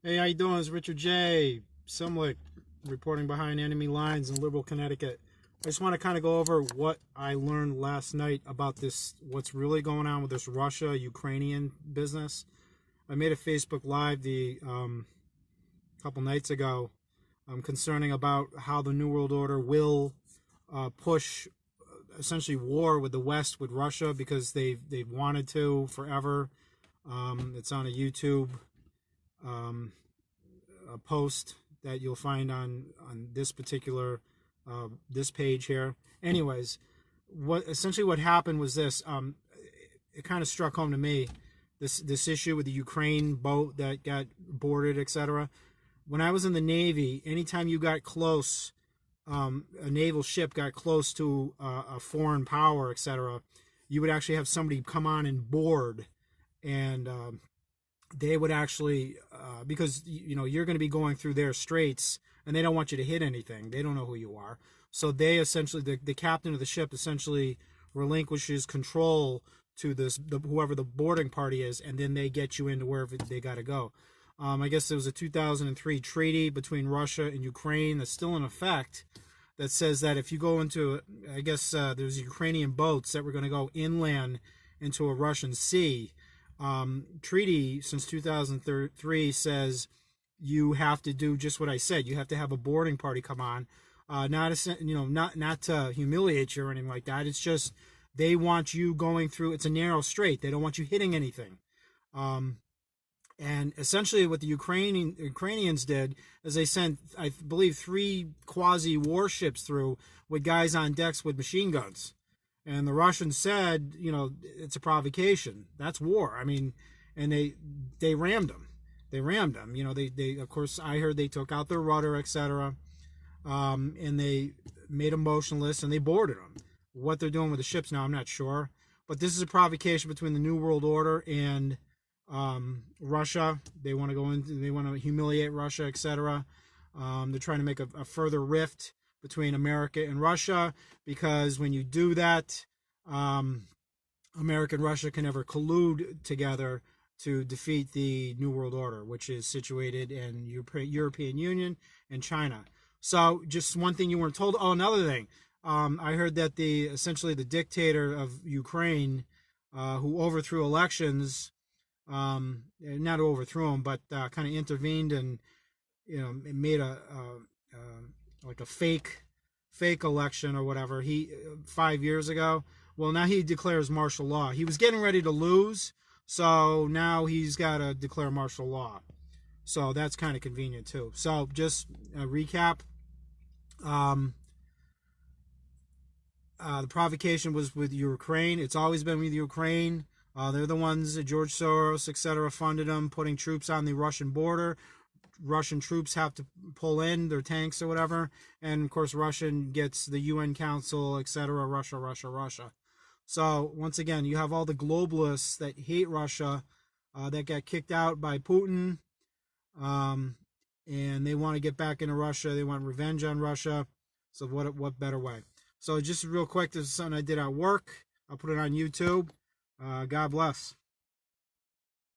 Hey, how you doing? It's Richard J. Simlick reporting behind enemy lines in Liberal, Connecticut. I just want to kind of go over what I learned last night about this, what's really going on with this Russia-Ukrainian business. I made a Facebook Live the couple nights ago concerning about how the New World Order will push essentially war with the West, with Russia, because they've wanted to forever. It's on a YouTube um, a post that you'll find on this particular this page here. Anyways, what happened was this. It kind of struck home to me, this issue with the Ukraine boat that got boarded, etc. When I was in the Navy, anytime you got close, a naval ship got close to a foreign power, etc., you would actually have somebody come on and board, and they would actually, because you're going to be going through their straits, and they don't want you to hit anything. They don't know who you are, so they essentially, the captain of the ship essentially relinquishes control to whoever the boarding party is, and then they get you into wherever they got to go. I guess there was a 2003 treaty between Russia and Ukraine that's still in effect, that says that if you go into, I guess there's Ukrainian boats that were going to go inland into a Russian sea. Treaty since 2003 says you have to do just what I said. You have to have a boarding party come on, not to humiliate you or anything like that. It's just they want you going through. It's a narrow strait. They don't want you hitting anything. And essentially, what the Ukrainians did is they sent, I believe, 3 quasi warships through with guys on decks with machine guns. And the Russians said, it's a provocation. That's war. I mean, and they rammed them. They rammed them. They of course, I heard they took out their rudder, etc. And they made them motionless, and they boarded them. What they're doing with the ships now, I'm not sure. But this is a provocation between the New World Order and Russia. They want to go in. They want to humiliate Russia, etc. They're trying to make a further rift between America and Russia, because when you do that, America and Russia can never collude together to defeat the New World Order, which is situated in European Union and China. So just one thing you weren't told. Oh, another thing. I heard that essentially the dictator of Ukraine, who overthrew elections, not overthrew them, but kind of intervened and made a like a fake election or whatever. He 5 years ago. Well, now he declares martial law. He was getting ready to lose, so now he's got to declare martial law. So that's kind of convenient too. So just a recap. The provocation was with Ukraine. It's always been with Ukraine. They're the ones that George Soros, etc., funded them, putting troops on the Russian border. Russian troops have to pull in their tanks or whatever, and of course Russian gets the UN Council, etc. Russia. So once again, you have all the globalists that hate Russia, that got kicked out by Putin, and they want to get back into Russia. They want revenge on Russia. So what better way? So just real quick, this is something I did at work. I'll put it on YouTube. God bless.